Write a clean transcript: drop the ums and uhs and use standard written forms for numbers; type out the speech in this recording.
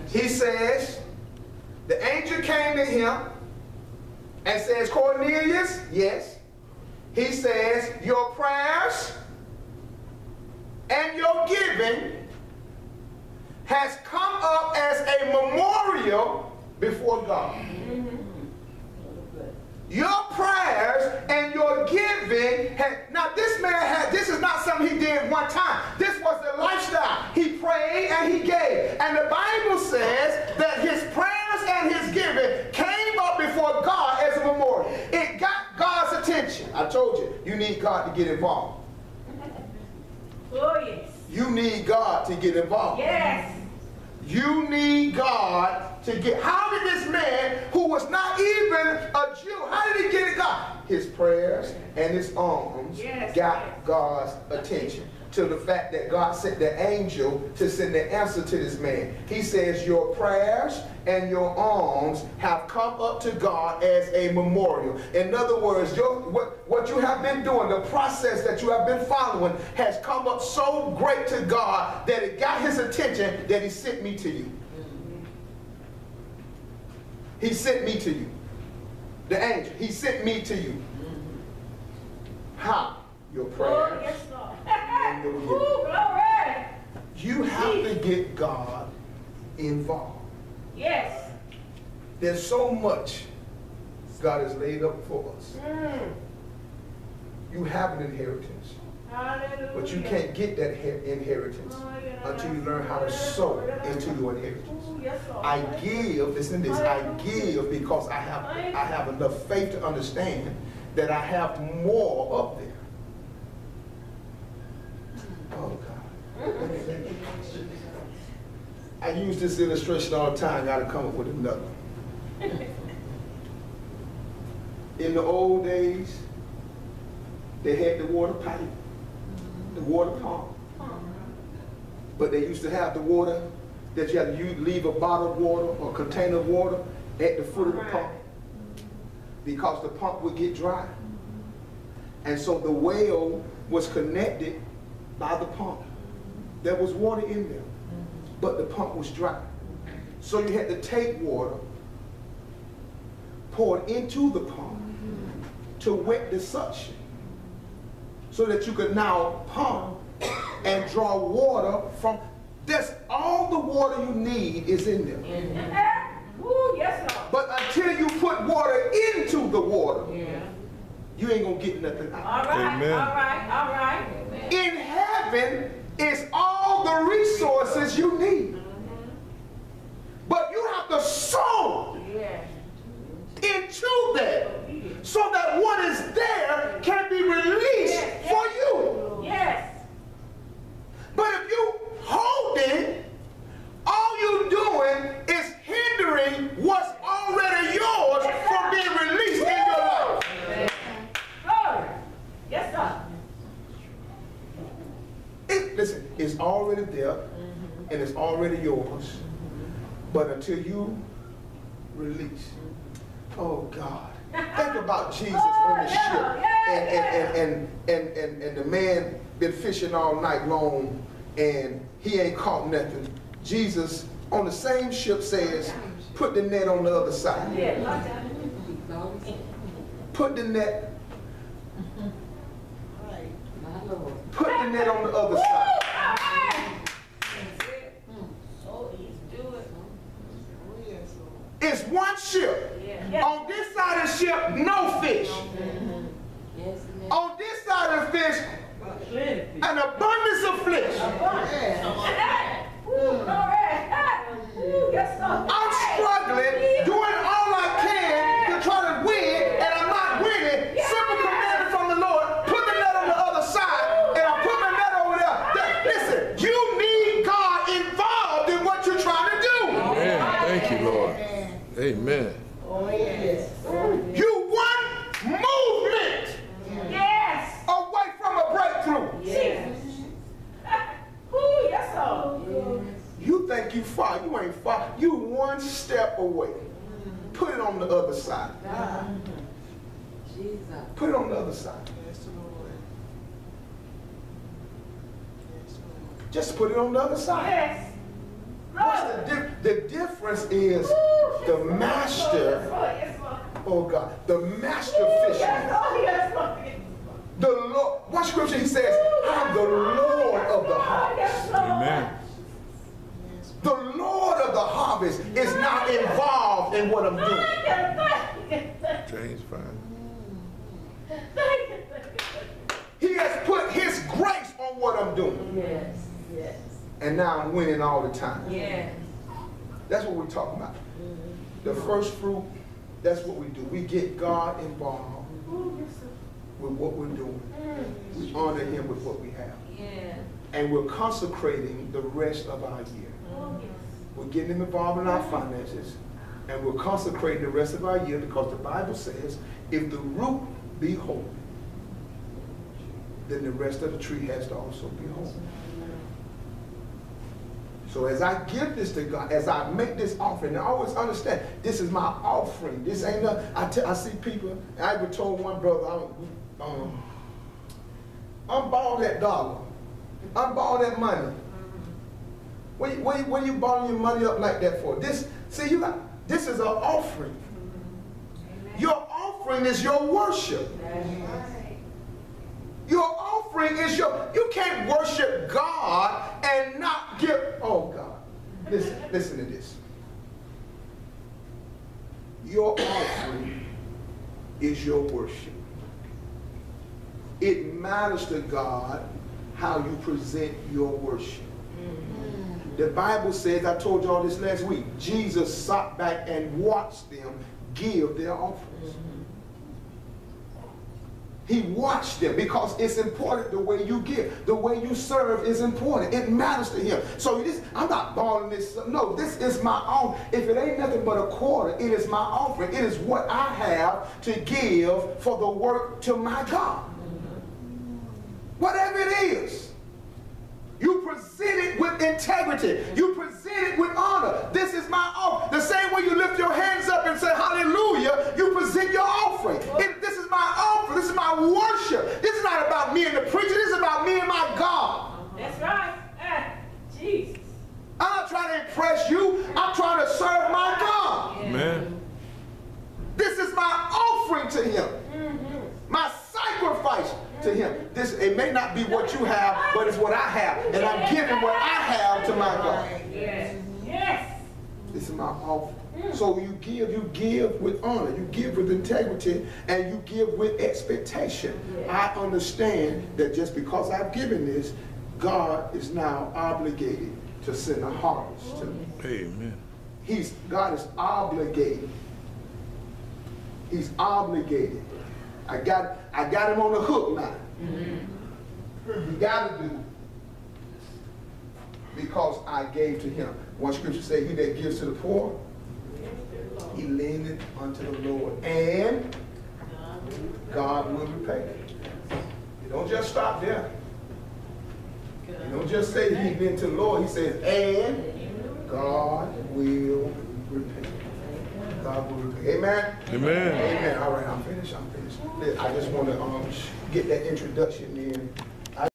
He says, the angel came to him and says, Cornelius, yes. He says, your prayers and your giving has come up as a memorial before God. Your prayers and your giving had, now this man had, this is not something he did one time. This was a lifestyle. He prayed and he gave. And the Bible says that his prayers and his giving came up before God as a memorial. It got God's attention. I told you, you need God to get involved. Oh, yes. You need God to get involved. Yes. You need God to get. How did this man, who was not even a Jew, how did he get it, God? His prayers and his alms got God's attention. To the fact that God sent the angel to send the answer to this man. He says, your prayers and your alms have come up to God as a memorial. In other words, what you have been doing, the process that you have been following, has come up so great to God that it got his attention that he sent me to you. He sent me to you. The angel, he sent me to you. How? Your prayers. Oh, yes, Lord. And your giving. Ooh, glory. You have to get God involved. Yes. There's so much God has laid up for us. You have an inheritance. Hallelujah. But you can't get that inheritance until you learn how to sow into your inheritance. Ooh, yes, Lord. I give, listen to this, I give because I have enough faith to understand that I have more up there. Oh God. I use this illustration all the time, gotta come up with another. In the old days, they had the water pipe, the water pump. But they used to have the water that you had to leave a bottle of water or container of water at the foot of the pump because the pump would get dry. And so the well was connected by the pump. There was water in there, but the pump was dry. So you had to take water, pour it into the pump to wet the suction so that you could now pump and draw water from. That's all the water you need is in there. Ooh, yes, Lord. But until you put water into the water, you ain't gonna get nothing out. All right, Amen. all right, all right. In heaven is all the resources you need. But you have to sow into that so that what is there can be released for you. Yes. But if you hold it, all you're doing is hindering what's already yours from being released in your life. Glory. Yes, sir. Listen, it's already there and it's already yours. But until you release, oh God. Think about Jesus on the ship and the man been fishing all night long and he ain't caught nothing. Jesus on the same ship says, put the net on the other side. Put the net. Put the net on the other side. It's one ship. On this side of the ship, no fish. On this side of the fish, an abundance of fish. I'm struggling, doing all I can to try to win, and I'm not winning. Simple command from the Lord, put the net on the other side, and I put my net over there. Listen, you need God involved in what you're trying to do. Amen. Thank you, Lord. Amen. Oh, yes. You one movement away from a breakthrough. Yes. Ooh, yes, sir. You think you far, you ain't far. You one step away. Put it on the other side. Put it on the other side. Just put it on the other side. Yes. What's the difference? The difference is the master, oh God, the master fisherman. The Lord, what scripture he says, I'm the Lord of the harvest. Amen. The Lord of the harvest is not involved in what I'm doing. James 5. He has put his grace on what I'm doing. Yes, yes. And now I'm winning all the time. Yes. That's what we're talking about. The first fruit, that's what we do. We get God involved with what we're doing. We honor him with what we have. Yeah. And we're consecrating the rest of our year. We're getting him involved in our finances. And we're consecrating the rest of our year because the Bible says, if the root be holy, then the rest of the tree has to also be holy. So as I give this to God, as I make this offering, I always understand this is my offering. This ain't no, I see people, I even told one brother, I'm borrowing that dollar. I'm borrowing that money. What you borrowing your money up like that for? This, see, you got, this is an offering. Your offering is your worship. Your offering is you can't worship God and not give, oh God. Listen to this. Your offering is your worship. It matters to God how you present your worship. The Bible says, I told you all this last week, Jesus sat back and watched them give their offerings. He watched them because it's important the way you give. The way you serve is important. It matters to him. So this, I'm not borrowing this. No, this is my own. If it ain't nothing but a quarter, it is my offering. It is what I have to give for the work to my God. Whatever it is. You present it with integrity. You present it with honor. This is my offering. The same way you lift your hands up and say hallelujah, you present your offering. This is my offering. This is my worship. This is not about me and the preacher. This is about me and my God. That's right. Jesus. I'm not trying to impress you. I'm trying to serve my God. Amen. This is my offering to him. My sacrifice to him. This, it may not be what you have, but it's what I have. And I'm giving what I have to my God. Yes. Yes. This is my offering. So you give with honor, you give with integrity, and you give with expectation. I understand that just because I've given this, God is now obligated to send a harvest to me. Amen. God is obligated. He's obligated. I got him on the hook now. You got to do because I gave to him. One scripture says, he that gives to the poor, he lendeth unto the Lord, and God will repay. You don't just stop there. You don't just say he lent to the Lord. He says, and God will repay. God will repay. Amen? Amen. Amen. All right, I'm finished. I just want to get that introduction in.